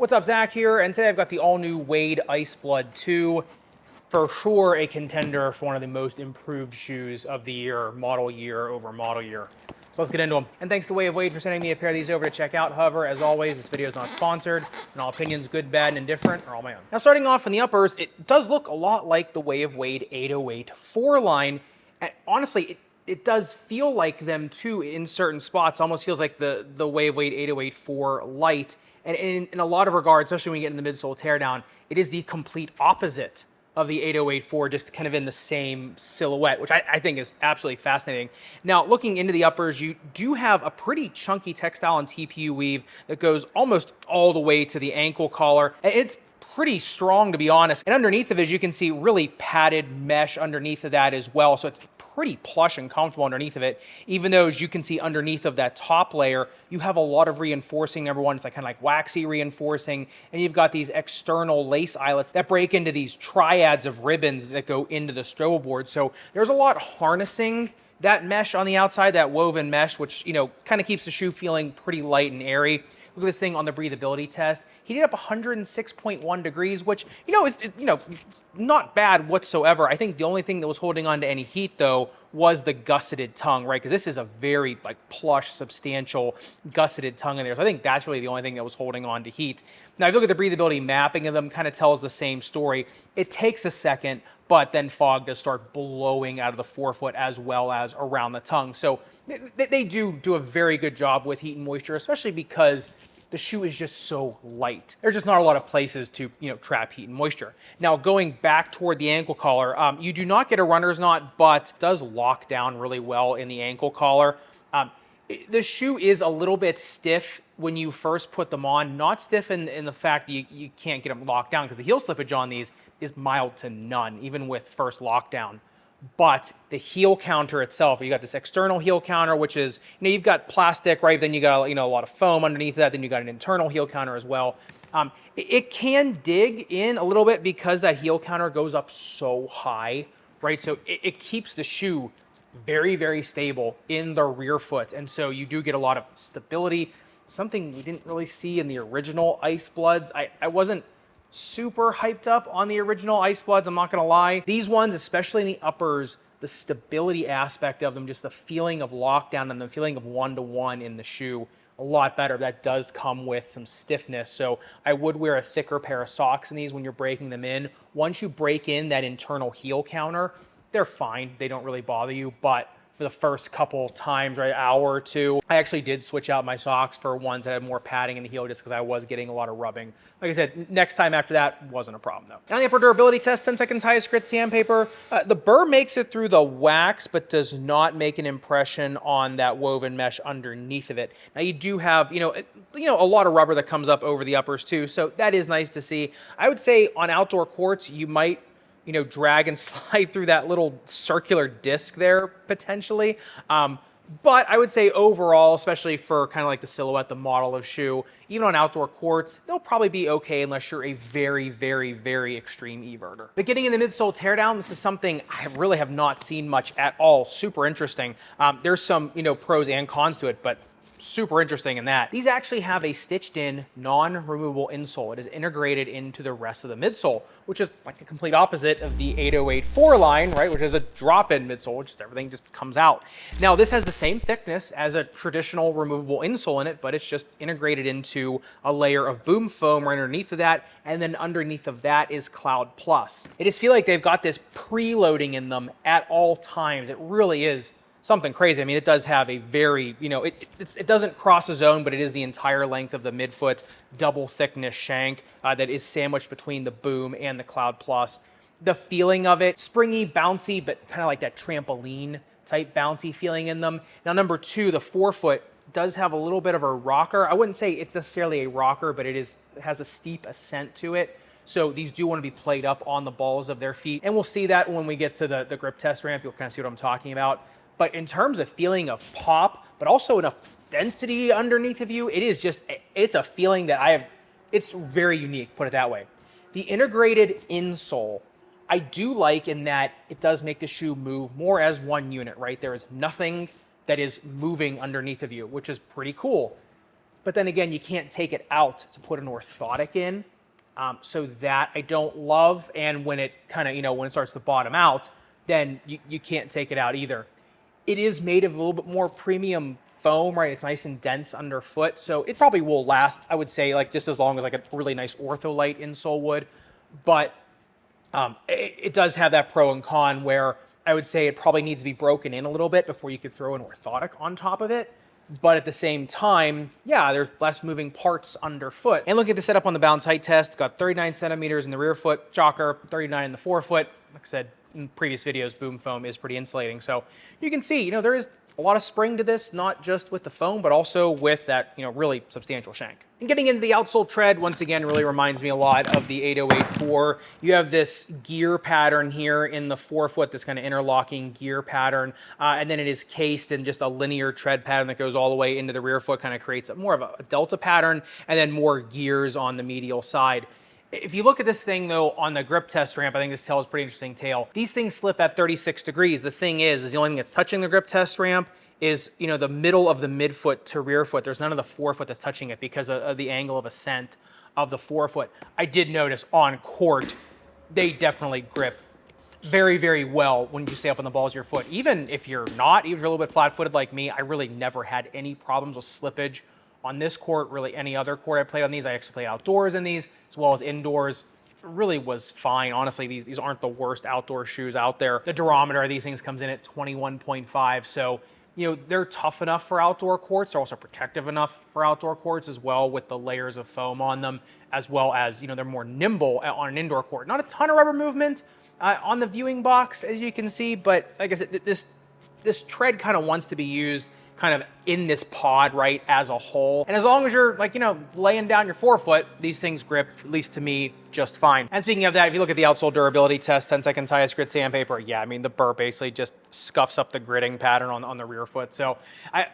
What's up, Zach here, and today I've got the all-new Wade Ice Blood 2. For sure a contender for one of the most improved shoes of the year, model year over model year. So let's get into them. And thanks to Way of Wade for sending me a pair of these over to check out. However, as always, this video is not sponsored, and all opinions, good, bad, and indifferent, are all my own. Now, starting off in the uppers, it does look a lot like the Way of Wade 808 4 line. And honestly, it does feel like them too in certain spots. It almost feels like the Way of Wade 808 4 Light. And in a lot of regards, especially when you get in the midsole teardown, it is the complete opposite of the 808 4, just kind of in the same silhouette, which I think is absolutely fascinating. Now, looking into the uppers, you do have a pretty chunky textile and TPU weave that goes almost all the way to the ankle collar. And it's pretty strong, to be honest. And underneath of it, as you can see, really padded mesh underneath of that as well. So it's pretty plush and comfortable underneath of it, even though, as you can see underneath of that top layer, you have a lot of reinforcing. Number one, it's like kind of like waxy reinforcing, and you've got these external lace eyelets that break into these triads of ribbons that go into the strobe board. So there's a lot harnessing that mesh on the outside, that woven mesh, which, you know, kind of keeps the shoe feeling pretty light and airy. Look at this thing on the breathability test. Heated up 106.1 degrees, which, is not bad whatsoever. I think the only thing that was holding on to any heat, though, was the gusseted tongue, right? Because this is a very plush, substantial gusseted tongue in there. So I think that's really the only thing that was holding on to heat. Now, if you look at the breathability mapping of them, kind of tells the same story. It takes a second, but then fog does start blowing out of the forefoot as well as around the tongue. So they do a very good job with heat and moisture, especially because the shoe is just so light. There's just not a lot of places to, trap heat and moisture. Now, going back toward the ankle collar, you do not get a runner's knot, but it does lock down really well in the ankle collar. The shoe is a little bit stiff when you first put them on, not stiff in the fact that you can't get them locked down, because the heel slippage on these is mild to none, even with first lockdown. But the heel counter itself, you got this external heel counter, which is, you've got plastic, right? Then you got, a lot of foam underneath that. Then you got an internal heel counter as well. It can dig in a little bit because that heel counter goes up so high, right? So it keeps the shoe very, very stable in the rear foot. And so you do get a lot of stability, something we didn't really see in the original Ice Bloods. I wasn't super hyped up on the original Ice Bloods, I'm not gonna lie. These ones, especially in the uppers, the stability aspect of them, just the feeling of lockdown and the feeling of one-to-one in the shoe, a lot better. That does come with some stiffness. So I would wear a thicker pair of socks in these when you're breaking them in. Once you break in that internal heel counter, they're fine. They don't really bother you, but for the first couple times, right, hour or two, I actually did switch out my socks for ones that had more padding in the heel just because I was getting a lot of rubbing. Like I said, next time after that, wasn't a problem though. Now the upper durability test, 10 seconds highest grit sandpaper. The burr makes it through the wax, but does not make an impression on that woven mesh underneath of it. Now you do have, a lot of rubber that comes up over the uppers too, so that is nice to see. I would say on outdoor courts, you might drag and slide through that little circular disc there potentially. But I would say overall, especially for kind of like the silhouette, the model of shoe, even on outdoor courts, they'll probably be okay unless you're a very, very, very extreme everter. But getting in the midsole teardown, this is something I really have not seen much at all. Super interesting. There's some, pros and cons to it, but super interesting in that. These actually have a stitched in non-removable insole. It is integrated into the rest of the midsole, which is like the complete opposite of the 808 4 line, right? Which is a drop-in midsole, which everything just comes out. Now this has the same thickness as a traditional removable insole in it, but it's just integrated into a layer of boom foam right underneath of that, and then underneath of that is Cloud Plus. It just feels like they've got this preloading in them at all times. It really is something crazy. I mean, it does have a very, it doesn't cross a zone, but it is the entire length of the midfoot double thickness shank that is sandwiched between the boom and the Cloud Plus. The feeling of it, springy, bouncy, but kind of like that trampoline type bouncy feeling in them. Now, number two, the forefoot does have a little bit of a rocker. I wouldn't say it's necessarily a rocker, but it has a steep ascent to it. So these do want to be played up on the balls of their feet. And we'll see that when we get to the grip test ramp. You'll kind of see what I'm talking about. But in terms of feeling of pop, but also enough density underneath of you, it's a feeling that it's very unique, put it that way. The integrated insole, I do like in that it does make the shoe move more as one unit, right? There is nothing that is moving underneath of you, which is pretty cool. But then again, you can't take it out to put an orthotic in. So that I don't love. And when it kind of, when it starts to bottom out, then you can't take it out either. It is made of a little bit more premium foam, right? It's nice and dense underfoot. So it probably will last, I would say, like just as long as like a really nice Ortholite insole would. But it does have that pro and con where I would say it probably needs to be broken in a little bit before you could throw an orthotic on top of it. But at the same time, yeah, there's less moving parts underfoot. And looking at the setup on the bounce height test, it's got 39 centimeters in the rear foot, shocker, 39 in the forefoot. Like I said in previous videos, boom foam is pretty insulating. So you can see, there is a lot of spring to this, not just with the foam, but also with that, really substantial shank. And getting into the outsole tread, once again, really reminds me a lot of the 808-4. You have this gear pattern here in the forefoot, this kind of interlocking gear pattern, and then it is cased in just a linear tread pattern that goes all the way into the rear foot, kind of creates more of a delta pattern, and then more gears on the medial side. If you look at this thing, though, on the grip test ramp, I think this tells a pretty interesting tale. These things slip at 36 degrees. The thing is the only thing that's touching the grip test ramp is, the middle of the midfoot to rear foot. There's none of the forefoot that's touching it because of the angle of ascent of the forefoot. I did notice on court, they definitely grip very, very well when you stay up on the balls of your foot. Even if you're not, even if you're a little bit flat-footed like me, I really never had any problems with slippage on this court, really any other court I played on these. I actually played outdoors in these as well as indoors. It really was fine. Honestly, these aren't the worst outdoor shoes out there. The durometer of these things comes in at 21.5, so they're tough enough for outdoor courts. They're also protective enough for outdoor courts as well, with the layers of foam on them, as well as, they're more nimble on an indoor court. Not a ton of rubber movement on the viewing box, as you can see, but like I said, this tread kind of wants to be used kind of in this pod, right, as a whole. And as long as you're laying down your forefoot, these things grip, at least to me, just fine. And speaking of that, if you look at the outsole durability test, 10-second tie-ice grit sandpaper, yeah, the burr basically just scuffs up the gritting pattern on the rear foot. So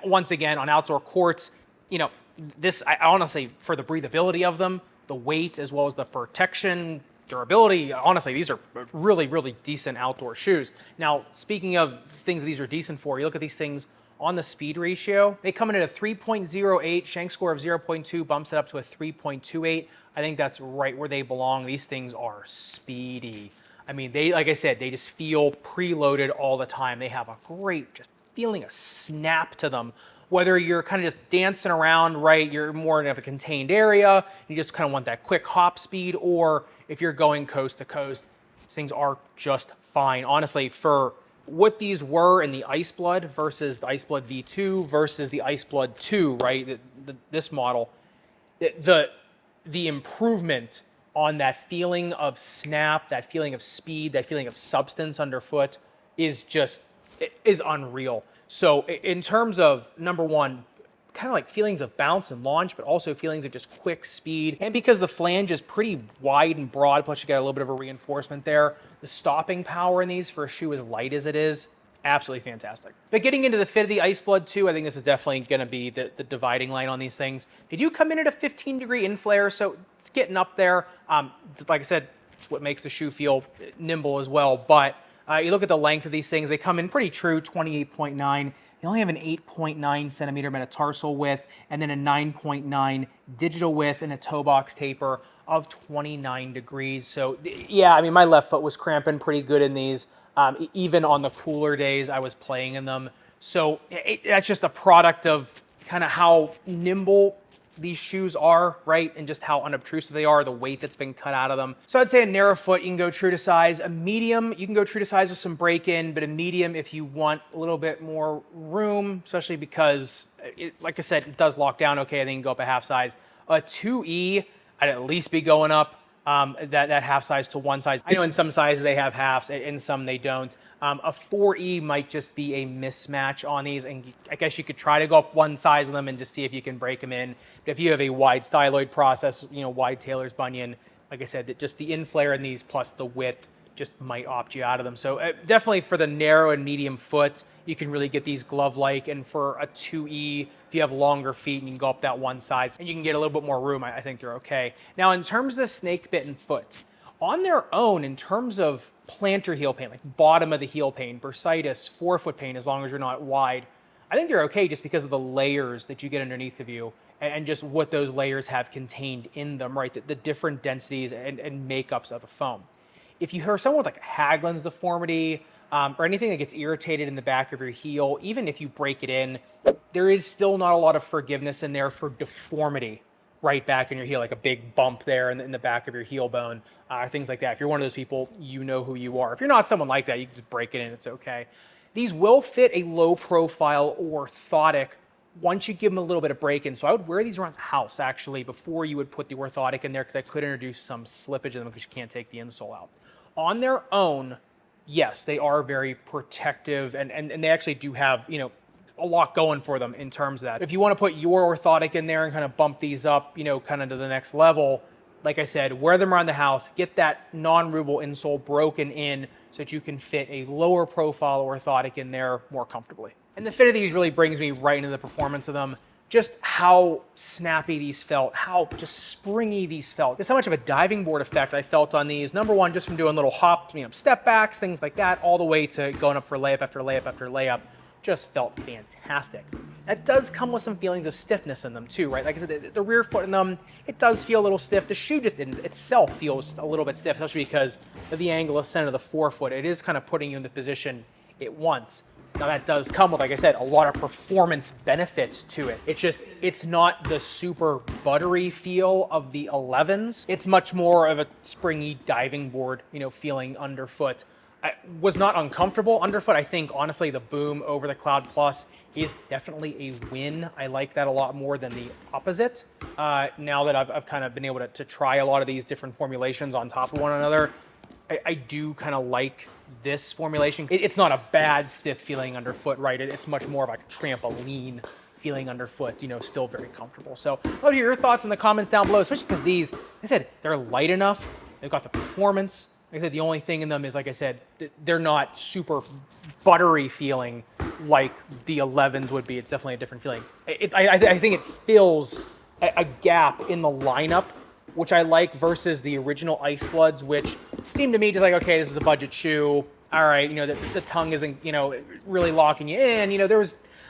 once again, on outdoor courts, this, I honestly, for the breathability of them, the weight, as well as the protection, durability, honestly, these are really, really decent outdoor shoes. Now, speaking of things these are decent for, you look at these things on the speed ratio, they come in at a 3.08, shank score of 0.2, bumps it up to a 3.28. I think that's right where they belong. These things are speedy. They, like I said, they just feel preloaded all the time. They have a great just feeling of snap to them. Whether you're kind of just dancing around, right, you're more in a contained area, you just kind of want that quick hop speed, or if you're going coast to coast, these things are just fine. Honestly, for what these were in the Ice Blood versus the Ice Blood V2 versus the Ice Blood 2, right? This model, the improvement on that feeling of snap, that feeling of speed, that feeling of substance underfoot is unreal. So in terms of, number one, kind of like feelings of bounce and launch, but also feelings of just quick speed. And because the flange is pretty wide and broad, plus you get a little bit of a reinforcement there, the stopping power in these for a shoe as light as it is, absolutely fantastic. But getting into the fit of the Ice Blood 2, I think this is definitely going to be the dividing line on these things. They do come in at a 15-degree inflare, so it's getting up there. Like I said, it's what makes the shoe feel nimble as well. But you look at the length of these things, they come in pretty true, 28.9. They only have an 8.9 centimeter metatarsal width, and then a 9.9 digital width, and a toe box taper of 29 degrees. So yeah, my left foot was cramping pretty good in these. Even on the cooler days I was playing in them. So that's just a product of kind of how nimble these shoes are, right? And just how unobtrusive they are, the weight that's been cut out of them. So I'd say a narrow foot, you can go true to size. A medium, you can go true to size with some break-in, but a medium, if you want a little bit more room, especially because, like I said, it does lock down okay, I think you can go up a half size. A 2E, I'd at least be going up that half size to one size. I know in some sizes they have halves, in some they don't. A 4E might just be a mismatch on these, and I guess you could try to go up one size of them and just see if you can break them in. But if you have a wide styloid process, wide Taylor's bunion, like I said, just the inflare in these plus the width just might opt you out of them. So definitely for the narrow and medium foot, you can really get these glove-like. And for a 2E, if you have longer feet and you can go up that one size and you can get a little bit more room, I think they're okay. Now, in terms of the snake-bitten foot, on their own, in terms of plantar heel pain, like bottom of the heel pain, bursitis, forefoot pain, as long as you're not wide, I think they're okay just because of the layers that you get underneath of you and just what those layers have contained in them, right? The different densities and makeups of the foam. If you hear someone with like a Haglund's deformity or anything that gets irritated in the back of your heel, even if you break it in, there is still not a lot of forgiveness in there for deformity right back in your heel, like a big bump there in the back of your heel bone, things like that. If you're one of those people, you know who you are. If you're not someone like that, you can just break it in, it's okay. These will fit a low profile orthotic once you give them a little bit of break in. So I would wear these around the house actually before you would put the orthotic in there, because I could introduce some slippage in them because you can't take the insole out. On their own, yes, they are very protective and they actually do have, you know, a lot going for them in terms of that. If you want to put your orthotic in there and kind of bump these up, you know, kind of to the next level, like I said, wear them around the house, get that non-removable insole broken in so that you can fit a lower profile orthotic in there more comfortably. And the fit of these really brings me right into the performance of them. Just how snappy these felt, how just springy these felt. Just how much of a diving board effect I felt on these. Number one, just from doing little hops, you know, step backs, things like that, all the way to going up for layup after layup after layup. Just felt fantastic. That does come with some feelings of stiffness in them too, right? Like I said, the rear foot in them, it does feel a little stiff. The shoe just itself feels a little bit stiff, especially because of the angle of center of the forefoot. It is kind of putting you in the position it wants. Now that does come with, like I said, a lot of performance benefits to it. It's not the super buttery feel of the 11s. It's much more of a springy diving board, you know, feeling underfoot. I was not uncomfortable underfoot. I think, honestly, the Boom over the Cloud Plus is definitely a win. I like that a lot more than the opposite. Now that I've kind of been able to try a lot of these different formulations on top of one another, I do kind of like this formulation. It's not a bad stiff feeling underfoot, right? It's much more of like a trampoline feeling underfoot, you know, still very comfortable. So I'd love to hear your thoughts in the comments down below, especially because these, like I said, they're light enough. They've got the performance. Like I said, the only thing in them is, like I said, they're not super buttery feeling like the 11s would be. It's definitely a different feeling. I think it fills a gap in the lineup, which I like, versus the original Ice Bloods, which seemed to me just like, okay, this is a budget shoe. All right, you know, the tongue isn't, you know, really locking you in. You know,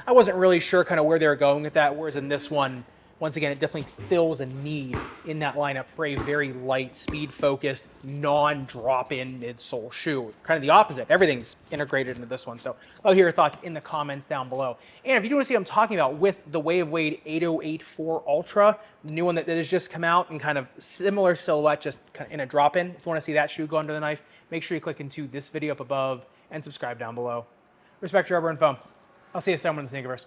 I wasn't really sure kind of where they were going with that, whereas in this one, once again, it definitely fills a need in that lineup for a very light, speed-focused, non-drop-in midsole shoe. Kind of the opposite. Everything's integrated into this one. So I'll hear your thoughts in the comments down below. And if you do want to see what I'm talking about with the Way of Wade 8084 Ultra, the new one that has just come out, and kind of similar silhouette, just kind of in a drop-in. If you want to see that shoe go under the knife, make sure you click into this video up above and subscribe down below. Respect your rubber and foam. I'll see you somewhere in the sneakerverse.